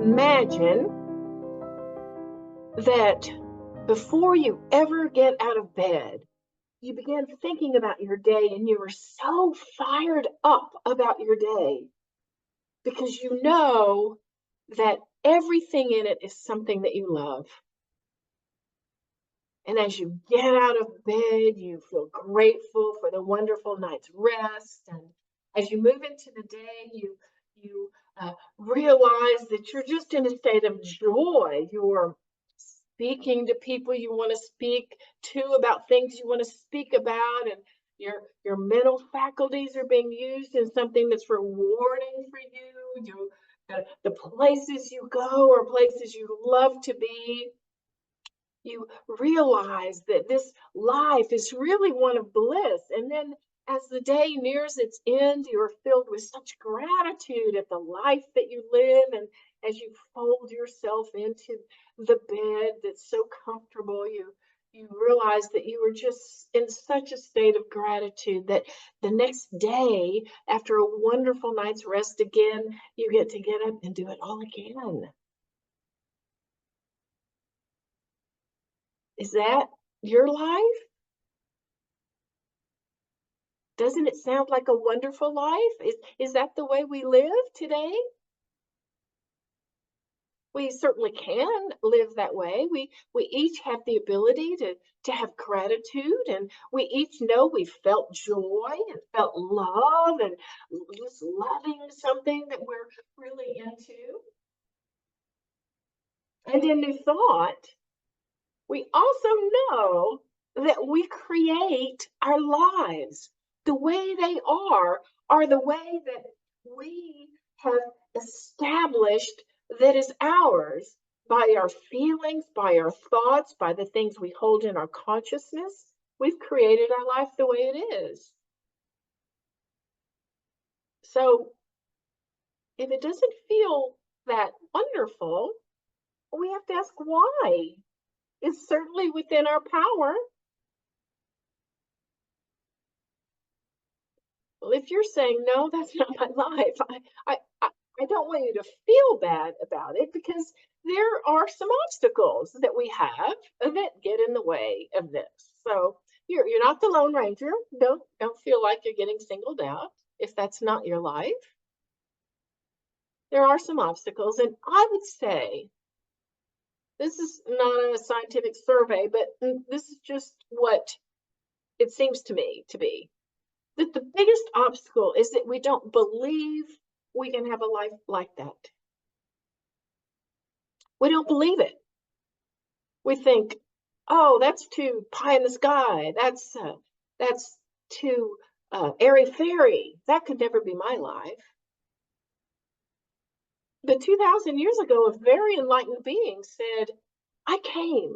Imagine that before you ever get out of bed, you begin thinking about your day and you are so fired up about your day because you know that everything in it is something that you love. And as you get out of bed, you feel grateful for the wonderful night's rest. And as you move into the day, you realize that you're just in a state of joy. You're speaking to people you want to speak to about things you want to speak about, and your mental faculties are being used in something that's rewarding for you. The places you go are places you love to be. You realize that this life is really one of bliss. And then as the day nears its end, you're filled with such gratitude at the life that you live. And as you fold yourself into the bed that's so comfortable, you realize that you were just in such a state of gratitude that the next day, after a wonderful night's rest again, you get to get up and do it all again. Is that your life? Doesn't it sound like a wonderful life? Is that the way we live today? We certainly can live that way. We each have the ability to have gratitude, and we each know we felt joy and felt love and just loving something that we're really into. And in New Thought, we also know that we create our lives. The way they are the way that we have established that is ours by our feelings, by our thoughts, by the things we hold in our consciousness. We've created our life the way it is. So if it doesn't feel that wonderful, we have to ask why. It's certainly within our power. Well, if you're saying, no, that's not my life, I don't want you to feel bad about it, because there are some obstacles that we have that get in the way of this. So you're not the Lone Ranger. Don't feel like you're getting singled out if that's not your life. There are some obstacles, and I would say, this is not a scientific survey, but this is just what it seems to me to be, that the biggest obstacle is that we don't believe we can have a life like that. We don't believe it. We think, oh, that's too pie in the sky. That's too airy fairy. That could never be my life. But 2,000 years ago, a very enlightened being said, I came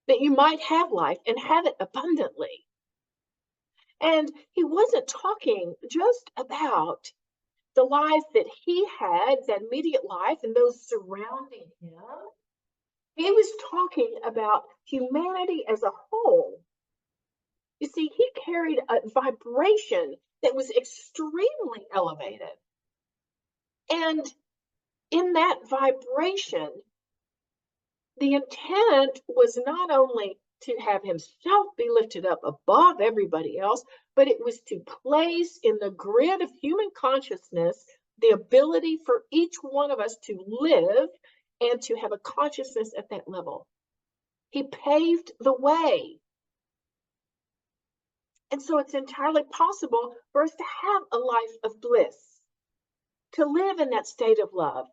that you might have life and have it abundantly. And he wasn't talking just about the life that he had, that immediate life, and those surrounding him. He was talking about humanity as a whole. You see, he carried a vibration that was extremely elevated. And in that vibration, the intent was not only to have himself be lifted up above everybody else, but it was to place in the grid of human consciousness the ability for each one of us to live and to have a consciousness at that level. He paved the way. And so it's entirely possible for us to have a life of bliss, to live in that state of love.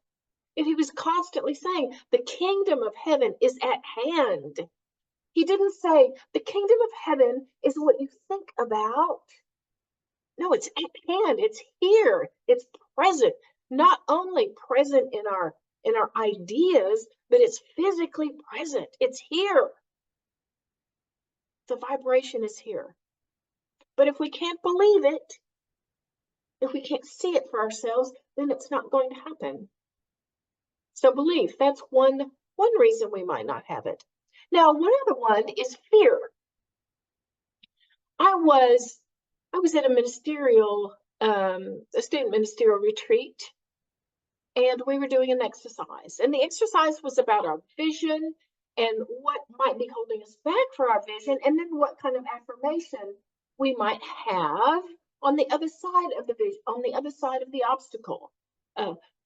If he was constantly saying, the kingdom of heaven is at hand. He didn't say, the kingdom of heaven is what you think about. No, it's at hand. It's here. It's present. Not only present in our ideas, but it's physically present. It's here. The vibration is here. But if we can't believe it, if we can't see it for ourselves, then it's not going to happen. So belief, that's one reason we might not have it. Now, one other one is fear. I was at a student ministerial retreat and we were doing an exercise. And the exercise was about our vision and what might be holding us back for our vision, and then what kind of affirmation we might have on the other side of the vision, on the other side of the obstacle.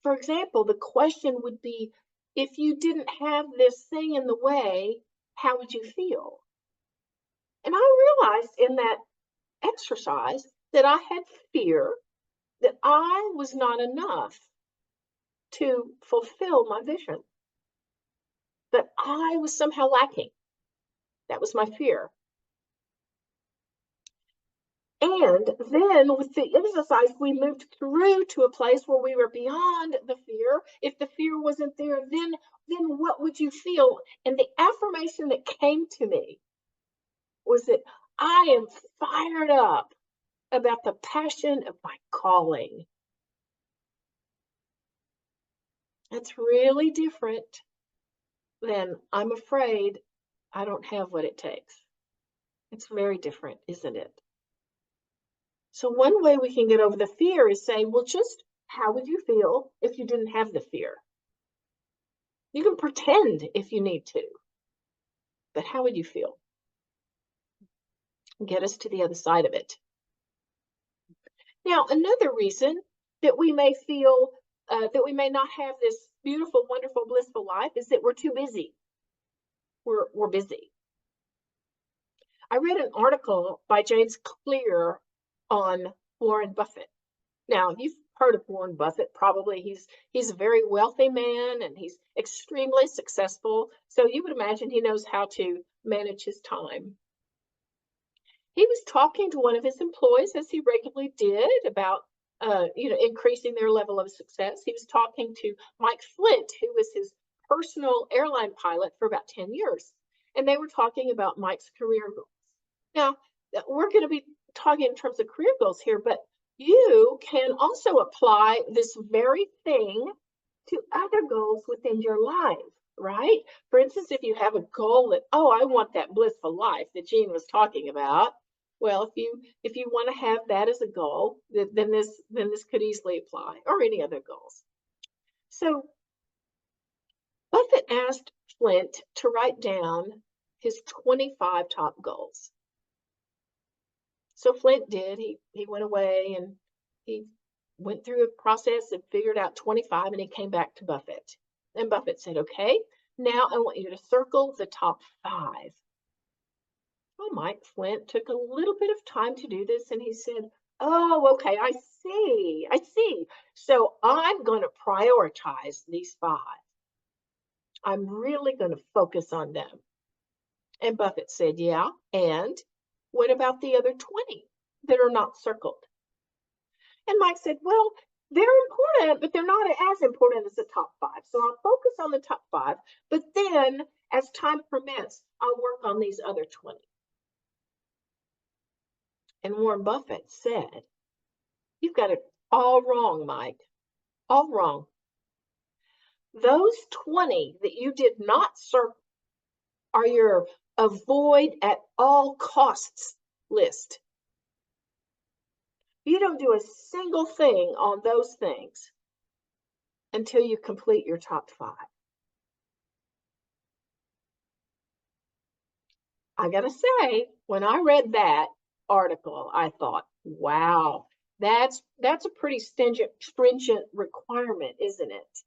For example, the question would be, if you didn't have this thing in the way, how would you feel? And I realized in that exercise that I had fear that I was not enough to fulfill my vision, that I was somehow lacking. That was my fear. And then with the exercise, we moved through to a place where we were beyond the fear. If the fear wasn't there, then what would you feel? And the affirmation that came to me was that I am fired up about the passion of my calling. That's really different than I'm afraid I don't have what it takes. It's very different, isn't it? So one way we can get over the fear is saying, well, just how would you feel if you didn't have the fear? You can pretend if you need to, but how would you feel? Get us to the other side of it. Now, another reason that we may feel that we may not have this beautiful, wonderful, blissful life is that we're too busy. We're busy. I read an article by James Clear on Warren Buffett. Now, you've heard of Warren Buffett, probably. He's a very wealthy man and he's extremely successful. So you would imagine he knows how to manage his time. He was talking to one of his employees, as he regularly did, about increasing their level of success. He was talking to Mike Flint, who was his personal airline pilot for about 10 years. And they were talking about Mike's career goals. Now, we're going to be talking in terms of career goals here, but you can also apply this very thing to other goals within your life, right? For instance, if you have a goal that, oh, I want that blissful life that Jean was talking about. Well, if you want to have that as a goal, then this could easily apply, or any other goals. So Buffett asked Flint to write down his 25 top goals. So Flint did. He went away and he went through a process and figured out 25, and he came back to Buffett. And Buffett said, okay, now I want you to circle the top 5. Well, Mike Flint took a little bit of time to do this, and he said, oh, okay, I see. So I'm going to prioritize these 5. I'm really going to focus on them. And Buffett said, yeah, and what about the other 20 that are not circled? And Mike said, well, they're important, but they're not as important as the top 5. So I'll focus on the top 5, but then as time permits, I'll work on these other 20. And Warren Buffett said, you've got it all wrong, Mike, all wrong. Those 20 that you did not circle are your avoid at all costs list. You don't do a single thing on those things until you complete your top 5. I gotta say, when I read that article, I thought, wow, that's a pretty stringent requirement, isn't it?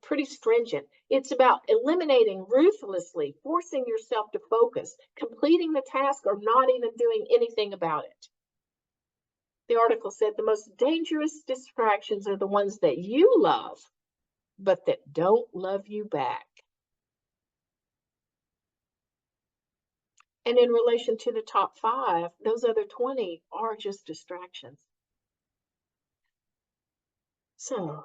Pretty stringent. It's about eliminating ruthlessly, forcing yourself to focus, completing the task, or not even doing anything about it. The article said the most dangerous distractions are the ones that you love, but that don't love you back. And in relation to the top 5, those other 20 are just distractions. So,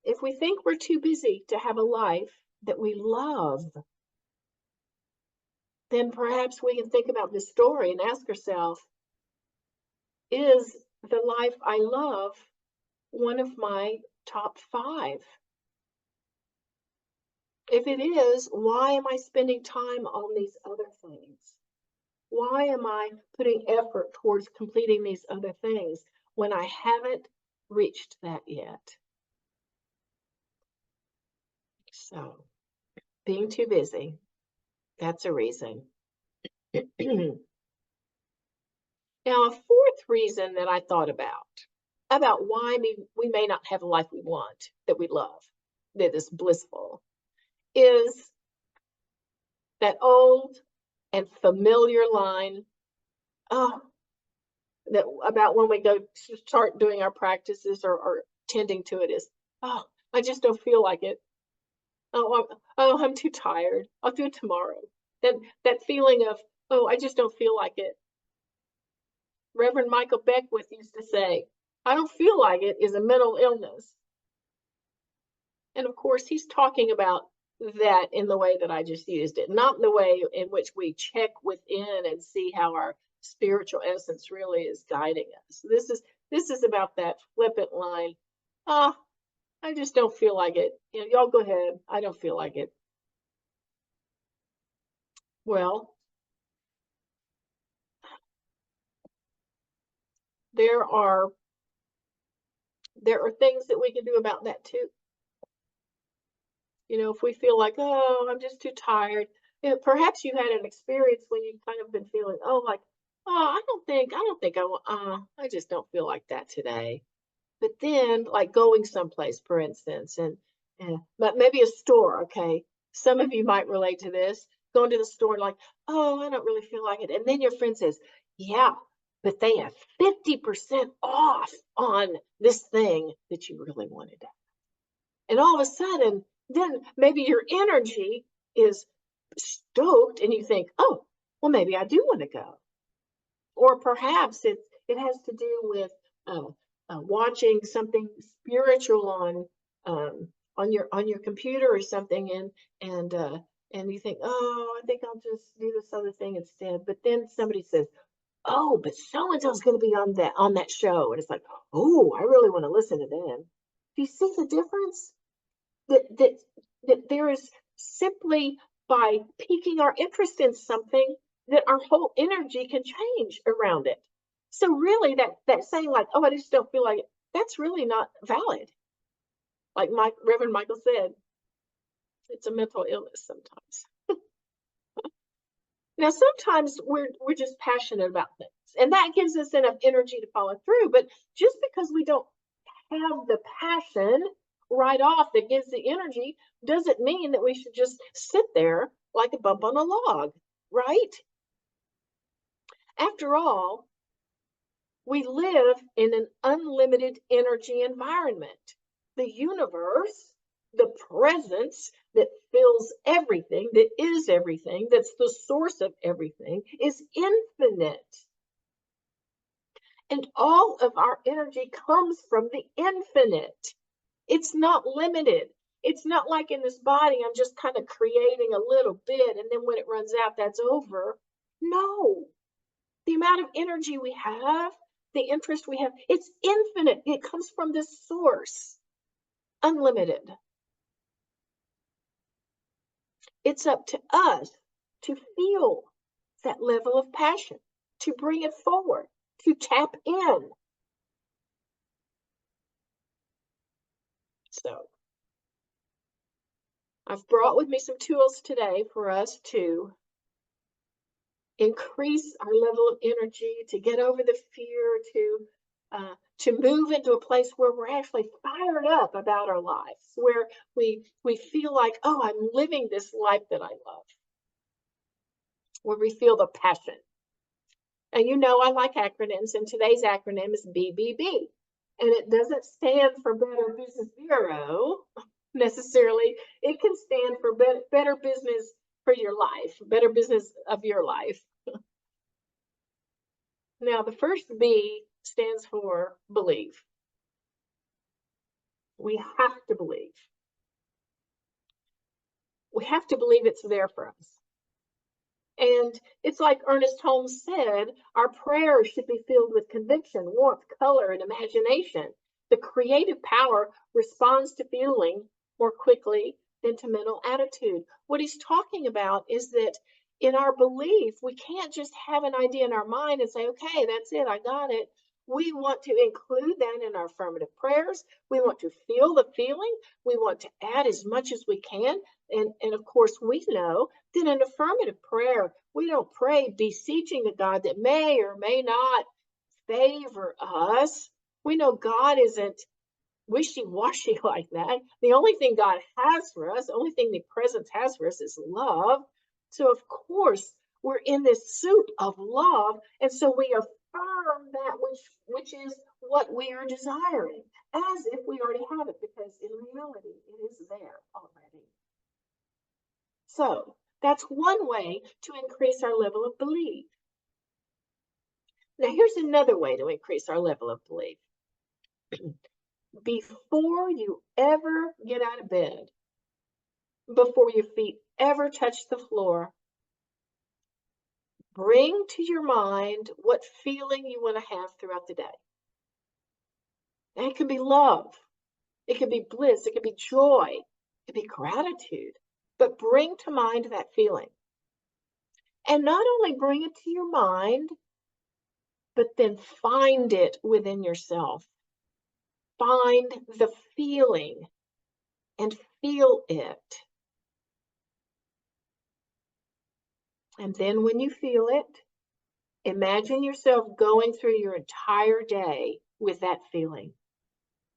if we think we're too busy to have a life that we love, then perhaps we can think about this story and ask ourselves, is the life I love one of my top 5? If it is, why am I spending time on these other things? Why am I putting effort towards completing these other things when I haven't reached that yet? So being too busy, that's a reason. Now, a fourth reason that I thought about why we may not have a life we want, that we love, that is blissful, is that old and familiar line, oh, that about when we go to start doing our practices or tending to it is, oh, I just don't feel like it. I'm too tired. I'll do it tomorrow. That feeling of, oh, I just don't feel like it. Reverend Michael Beckwith used to say, I don't feel like it is a mental illness. And of course, he's talking about that in the way that I just used it, not the way in which we check within and see how our spiritual essence really is guiding us. This is about that flippant line. Ah, I just don't feel like it. Y'all go ahead. I don't feel like it. Well, there are things that we can do about that too. If we feel like, oh, I'm just too tired. Perhaps you had an experience when you kind of been feeling, oh, like, oh, I just don't feel like that today. But then, like going someplace, for instance, and but maybe a store, okay? Some of you might relate to this. Going to the store, like, oh, I don't really feel like it. And then your friend says, yeah, but they have 50% off on this thing that you really wanted to. And all of a sudden, then maybe your energy is stoked and you think, oh, well, maybe I do want to go. Or perhaps it has to do with watching something spiritual on your computer or something, and you think, oh, I think I'll just do this other thing instead. But then somebody says, oh, but so and so's going to be on that show, and it's like, oh, I really want to listen to them. Do you see the difference? That there is simply by piquing our interest in something that our whole energy can change around it. So really that saying like, oh, I just don't feel like it, that's really not valid. Like Reverend Michael said, it's a mental illness sometimes. Now sometimes we're just passionate about things, and that gives us enough energy to follow through. But just because we don't have the passion right off that gives the energy doesn't mean that we should just sit there like a bump on a log, right? After all, we live in an unlimited energy environment. The universe, the presence that fills everything, that is everything, that's the source of everything, is infinite. And all of our energy comes from the infinite. It's not limited. It's not like in this body, I'm just kind of creating a little bit, and then when it runs out, that's over. No. The amount of energy we have, the interest we have, it's infinite. It comes from this source, unlimited. It's up to us to feel that level of passion, to bring it forward, to tap in. So I've brought with me some tools today for us to increase our level of energy, to get over the fear, to move into a place where we're actually fired up about our lives, where we feel like, oh, I'm living this life that I love, where we feel the passion. And I like acronyms, and today's acronym is BBB. And it doesn't stand for Better Business Bureau necessarily. It can stand for better business for your life, better business of your life. Now, the first B stands for believe. We have to believe. We have to believe it's there for us. And it's like Ernest Holmes said, our prayers should be filled with conviction, warmth, color, and imagination. The creative power responds to feeling more quickly than to mental attitude. What he's talking about is that in our belief, we can't just have an idea in our mind and say, okay, that's it, I got it. We want to include that in our affirmative prayers. We want to feel the feeling. We want to add as much as we can. And of course, we know that an affirmative prayer, we don't pray beseeching a God that may or may not favor us. We know God isn't wishy-washy like that. The only thing God has for us, the only thing the presence has for us is love. So of course, we're in this soup of love, and so we affirm that which is what we are desiring, as if we already have it, because in reality, it is there already. So that's one way to increase our level of belief. Now, here's another way to increase our level of belief. Before you ever get out of bed, before your feet ever touch the floor, bring to your mind what feeling you want to have throughout the day. And it can be love, it can be bliss, it can be joy, it can be gratitude, but bring to mind that feeling. And not only bring it to your mind, but then find it within yourself. Find the feeling and feel it. And then when you feel it, imagine yourself going through your entire day with that feeling.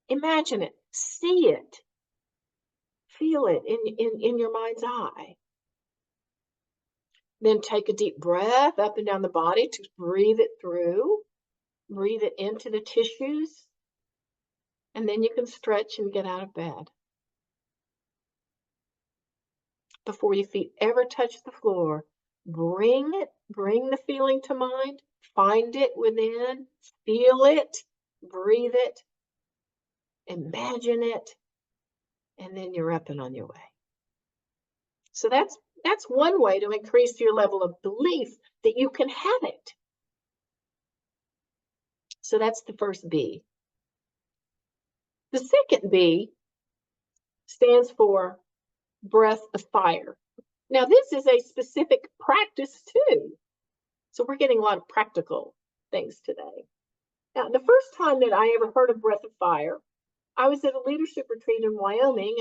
Imagine it, see it, feel it in your mind's eye. Then take a deep breath up and down the body to breathe it through, breathe it into the tissues, and then you can stretch and get out of bed. Before your feet ever touch the floor, bring the feeling to mind, find it within, feel it, breathe it, imagine it, and then you're up and on your way. So that's one way to increase your level of belief that you can have it. So that's the first B. The second B stands for breath of fire. Now, this is a specific practice too. So we're getting a lot of practical things today. Now, the first time that I ever heard of breath of fire, I was at a leadership retreat in Wyoming,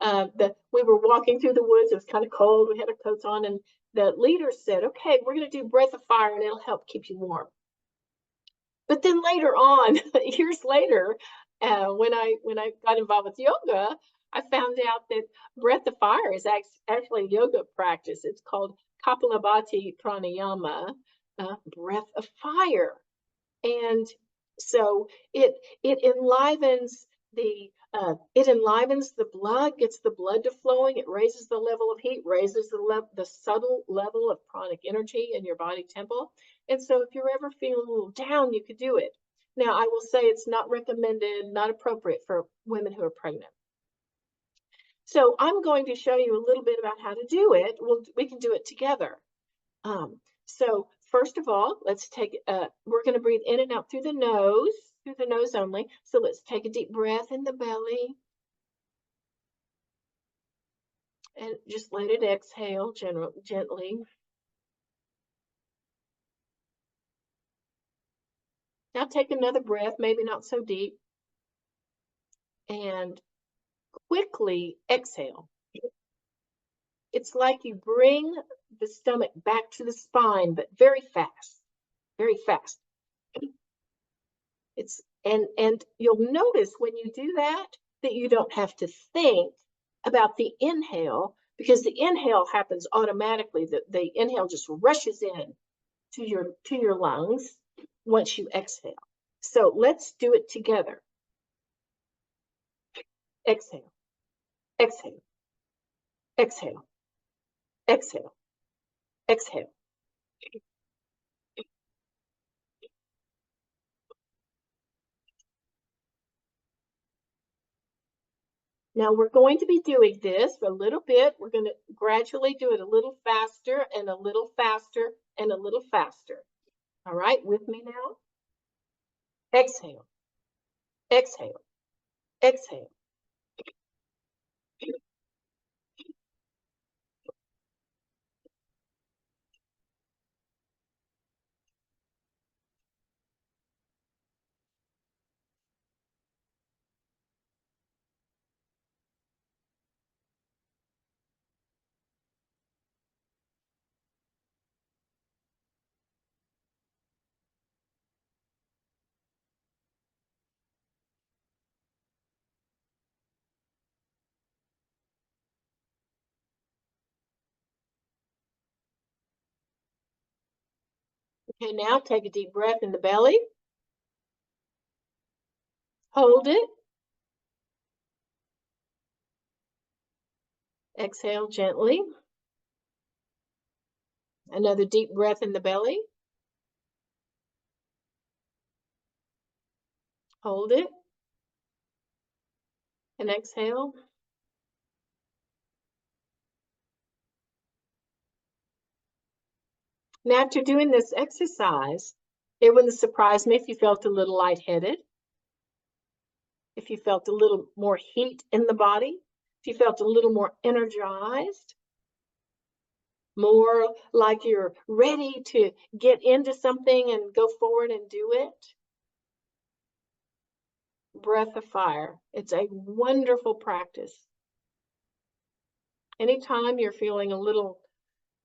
and we were walking through the woods. It was kind of cold. We had our coats on, and the leader said, "Okay, we're going to do breath of fire, and it'll help keep you warm." But then later on, years later, when I got involved with yoga, I found out that breath of fire is actually a yoga practice. It's called Kapalabhati Pranayama, breath of fire. And so it enlivens the blood, gets the blood to flowing. It raises the level of heat, raises the subtle level of pranic energy in your body temple. And so if you're ever feeling a little down, you could do it. Now, I will say it's not recommended, not appropriate for women who are pregnant. So I'm going to show you a little bit about how to do it. We can do it together. So first of all, let's take, we're going to breathe in and out through the nose only. So let's take a deep breath in the belly. And just let it exhale gently. Now take another breath, maybe not so deep. And quickly exhale. It's like you bring the stomach back to the spine, but very fast, very fast. And you'll notice when you do that you don't have to think about the inhale, because the inhale happens automatically. The inhale just rushes in to your lungs once you exhale. So let's do it together. Exhale, exhale, exhale, exhale, exhale. Now we're going to be doing this a little bit. We're going to gradually do it a little faster and a little faster and a little faster. All right, with me now? Exhale, exhale, exhale. Okay, now take a deep breath in the belly. Hold it. Exhale gently. Another deep breath in the belly. Hold it. And exhale. Now, after doing this exercise, it wouldn't surprise me if you felt a little lightheaded, if you felt a little more heat in the body, if you felt a little more energized, more like you're ready to get into something and go forward and do it. Breath of fire. It's a wonderful practice. Anytime you're feeling a little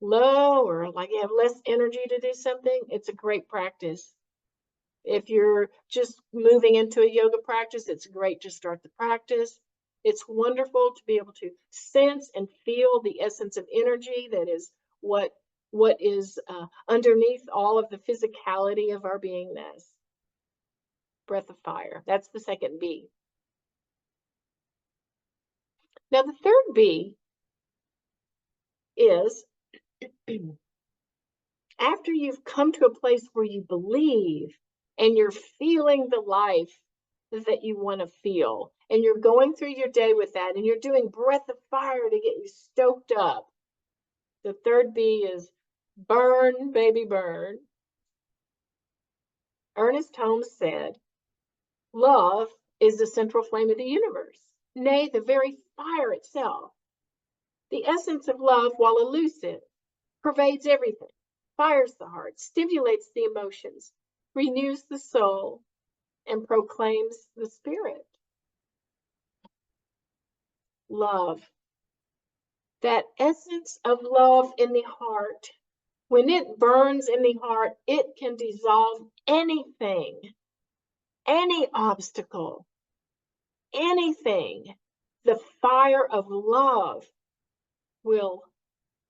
low or like you have less energy to do something, it's a great practice. If you're just moving into a yoga practice, it's great to start the practice. It's wonderful to be able to sense and feel the essence of energy that is what is underneath all of the physicality of our beingness. Breath of fire. That's the second B. Now, the third B is after you've come to a place where you believe and you're feeling the life that you want to feel, and you're going through your day with that, and you're doing breath of fire to get you stoked up. The third B is burn, baby, burn. Ernest Holmes said, love is the central flame of the universe, nay, the very fire itself. The essence of love, while elusive, pervades everything, fires the heart, stimulates the emotions, renews the soul, and proclaims the spirit. Love. That essence of love in the heart, when it burns in the heart, it can dissolve anything, any obstacle, anything. The fire of love will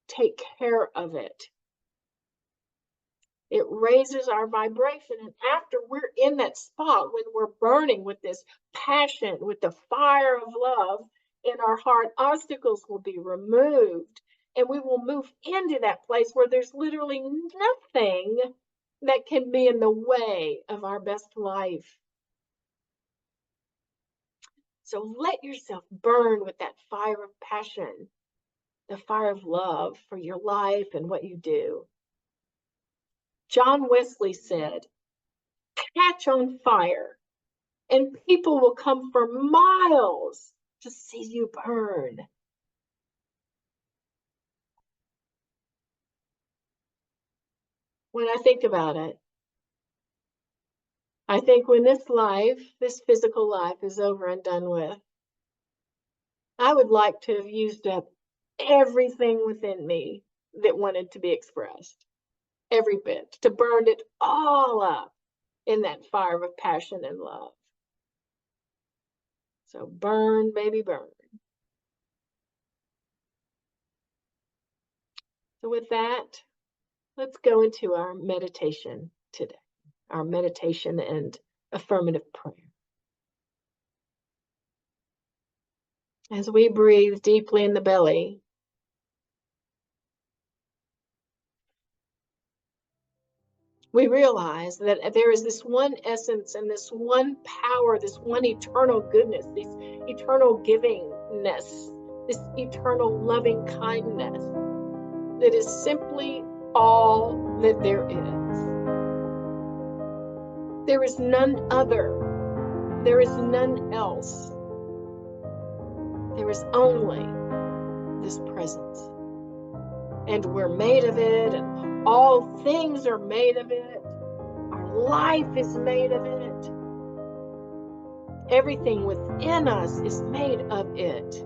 take care of it. It raises our vibration. And after we're in that spot, when we're burning with this passion, with the fire of love in our heart, obstacles will be removed. And we will move into that place where there's literally nothing that can be in the way of our best life. So let yourself burn with that fire of passion, the fire of love for your life and what you do. John Wesley said, catch on fire, and people will come for miles to see you burn. When I think about it, I think when this life, this physical life, is over and done with, I would like to have used up everything within me that wanted to be expressed, every bit, to burn it all up in that fire of passion and love. So burn, baby, burn. So with that, let's go into our meditation today, our meditation and affirmative prayer. As we breathe deeply in the belly, we realize that there is this one essence and this one power, this one eternal goodness, this eternal givingness, this eternal loving kindness that is simply all that there is. There is none other. There is none else. There is only this presence. And we're made of it, and all things are made of it. Our life is made of it. Everything within us is made of it.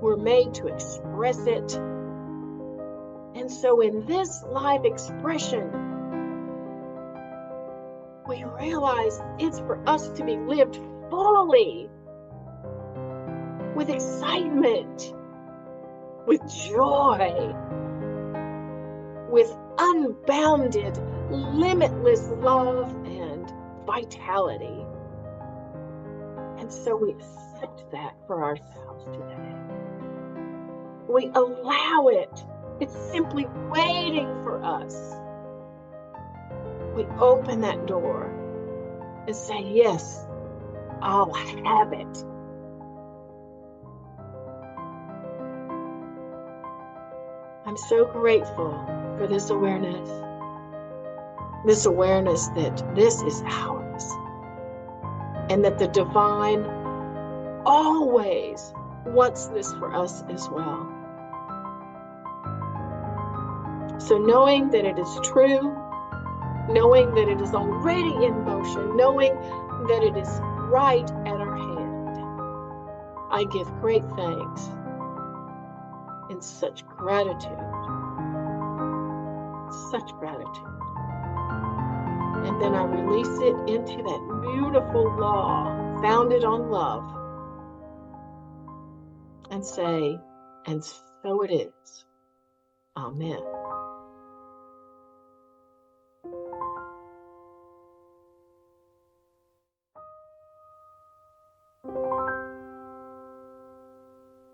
We're made to express it. And so in this live expression, we realize it's for us to be lived fully, with excitement, with joy, with unbounded limitless love and vitality. And so we accept that for ourselves today. We allow it. It's simply waiting for us. We open that door and say, yes, I'll have it. I'm so grateful for this awareness that this is ours, and that the divine always wants this for us as well. So knowing that it is true, knowing that it is already in motion, knowing that it is right at our hand, I give great thanks and such gratitude. And then I release it into that beautiful law founded on love and say, and so it is. Amen.